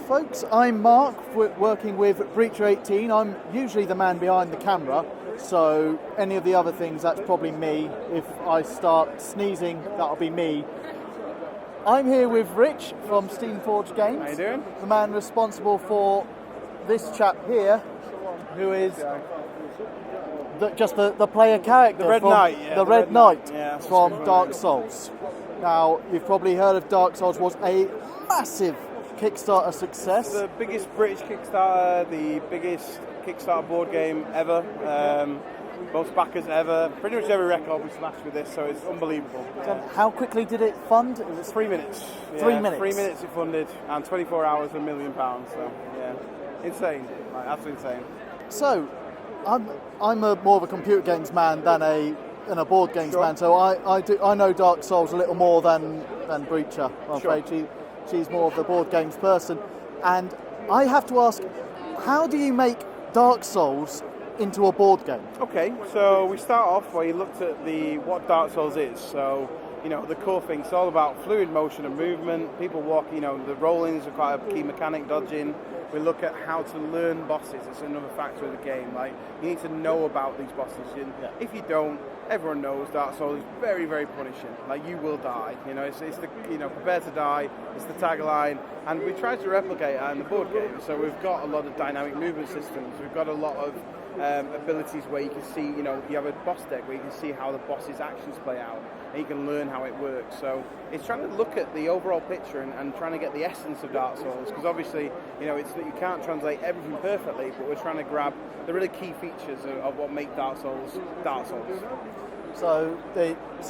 folks, I'm Mark, working with Breacher 18. I'm usually the man behind the camera, so any of the other things, that's probably me. If I start sneezing, that'll be me. I'm here with Rich from Steamforged Games. How you doing? The man responsible for this chap here, who is the player character. The Red Knight, yeah. The Red Knight from from Dark Souls. Now, you've probably heard of Dark Souls was a massive Kickstarter success. The biggest British Kickstarter, the biggest Kickstarter board game ever, most backers ever. Pretty much every record we smashed with this, so it's unbelievable. So how quickly did it fund? It was 3 minutes. 3 minutes. 3 minutes it funded, and 24 hours, £1 million. So yeah, insane, like, absolutely insane. So, I'm more of a computer games man than a board games Sure. man. So I know Dark Souls a little more than Breacher. I'm afraid she's more of the board games person, and I have to ask, how do you make Dark Souls into a board game? Okay, so we start off where you looked at what Dark Souls is. So, the core thing, it's all about fluid motion and movement. People walk, the rollings are quite a key mechanic, dodging. We look at how to learn bosses. It's another factor of the game. Like, you need to know about these bosses. If you don't, everyone knows Dark Souls is very, very punishing. Like, you will die. It's the prepare to die. It's the tagline, and we try to replicate that in the board game. So we've got a lot of dynamic movement systems. We've got a lot of abilities where you can see, you have a boss deck where you can see how the boss's actions play out, and you can learn how it works. So it's trying to look at the overall picture and trying to get the essence of Dark Souls, because obviously, it's that you can't translate everything perfectly, but we're trying to grab the really key features of what make Dark Souls Dark Souls. So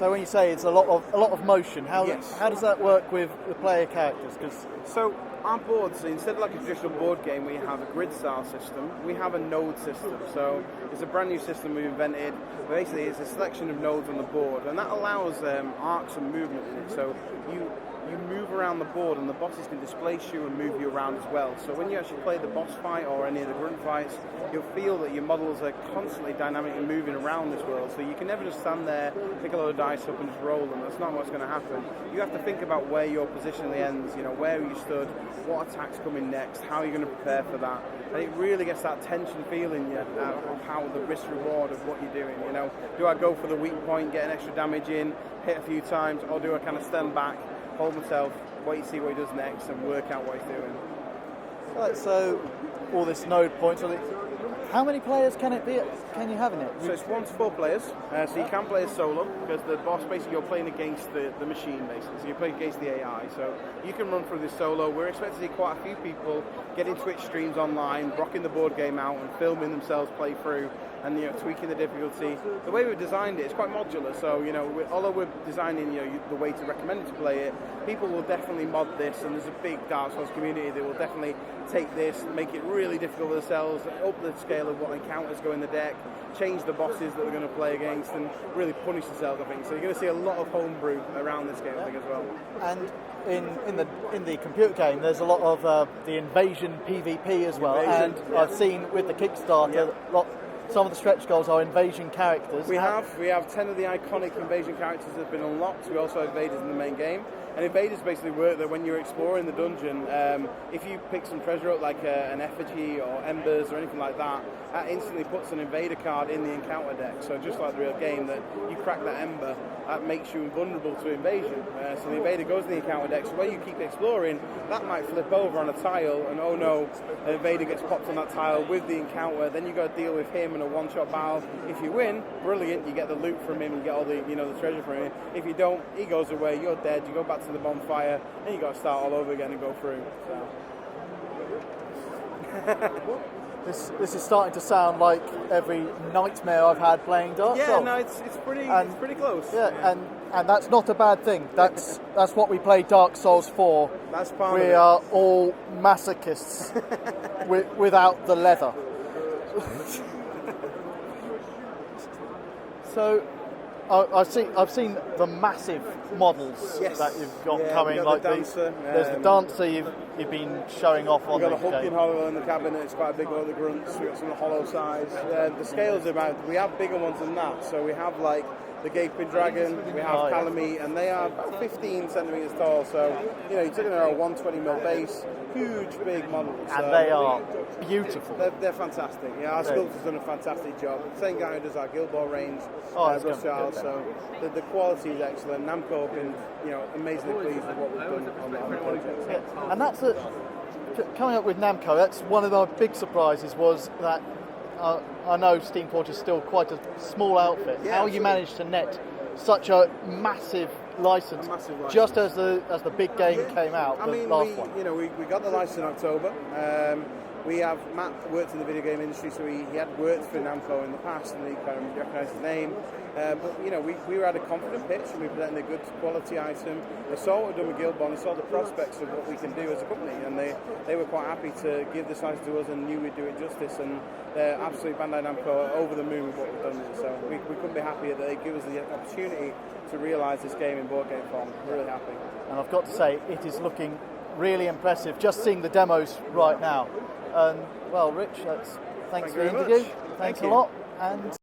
when you say it's a lot of motion, how does that work with the player characters? So our boards, instead of like a traditional board game where you have a grid style system, we have a node system. So it's a brand new system we've invented. Basically, it's a selection of nodes on the board, and that allows arcs and movement in it. So you move around the board, and the bosses can displace you and move you around as well. So when you actually play the boss fight or any of the grunt fights, you'll feel that your models are constantly dynamically moving around this world. So you can never just stand there, pick a load of dice up and just roll them. That's not what's going to happen. You have to think about where your position ends, where you stood, what attack's coming next, how you're going to prepare for that. And it really gets that tension feeling of how the risk reward of what you're doing. Do I go for the weak point, get an extra damage in, hit a few times, or do I kind of stand back, hold myself, wait to see what he does next, and work out what he's doing? Right, so all this node points. How many players can you have in it? So it's 1 to 4 players. So you can play as solo, because the boss, basically you're playing against the machine, basically. So you're playing against the AI. So you can run through this solo. We're expecting to see quite a few people getting Twitch streams online, rocking the board game out and filming themselves play through, and tweaking the difficulty. The way we've designed it is quite modular. So although we're designing the way to recommend to play it, people will definitely mod this, and there's a big Dark Souls community that will definitely take this, make it really difficult for themselves, up the scale of what encounters go in the deck, change the bosses that we're going to play against, and really punish themselves, I think. So you're going to see a lot of homebrew around this game, I think, as well. And in the computer game, there's a lot of the invasion PvP as well. I've seen with the Kickstarter, some of the stretch goals are invasion characters. We have 10 of the iconic invasion characters that have been unlocked. We also have invaders in the main game. And invaders basically work that when you're exploring the dungeon, if you pick some treasure up, like an effigy or embers or anything like that, that instantly puts an invader card in the encounter deck. So just like the real game, that you crack that ember, that makes you vulnerable to invasion. So the invader goes in the encounter deck. So when you keep exploring, that might flip over on a tile, and oh no, the invader gets popped on that tile with the encounter. Then you got to deal with him in a one-shot battle. If you win, brilliant, you get the loot from him, you get all the the treasure from him. If you don't, he goes away, you're dead. You go back to the bonfire, and you got to start all over again and go through. So. This is starting to sound like every nightmare I've had playing Dark Souls. Yeah, no, it's pretty close. Yeah, and that's not a bad thing. That's what we play Dark Souls for. That's part of it. We are all masochists without the leather. So I've seen the massive models that you've got coming. Like the dancer. There's the dancer you've been showing off on. We've got a hulking hollow in the cabinet. It's quite a big one of the grunts. We've got some hollow size. The scales are about. We have bigger ones than that. So we have like the Gaping Dragon, we have Calamite, and they are about 15 centimetres tall. So, you know, you're talking about a 120mm base, huge, big models. And they are beautiful. They're fantastic. Yeah, our sculptor's done a fantastic job. The same guy who does our Guild Ball range, Russ Charles. So the quality is excellent. Namco have been, you know, amazingly pleased with what we've done on the project. Yeah. And that's coming up with Namco. That's one of our big surprises was that. I know Steamforged is still quite a small outfit. Yeah, how you managed to net such a massive license, just as the big game came out. I mean, we got the license in October. Matt worked in the video game industry, so he had worked for Namco in the past, and he kind of recognised his name. But you know, we were at a confident pitch, and we presented a good quality item. They saw what we've done with Guild Ball, they saw the prospects of what we can do as a company, and they were quite happy to give this license to us and knew we'd do it justice. And they're absolutely Bandai Namco are over the moon with what we've done. So we couldn't be happier that they give us the opportunity to realise this game in board game form. We're really happy. And I've got to say, it is looking really impressive. Just seeing the demos right now. And well, Rich, thanks for the interview. Thanks a lot. And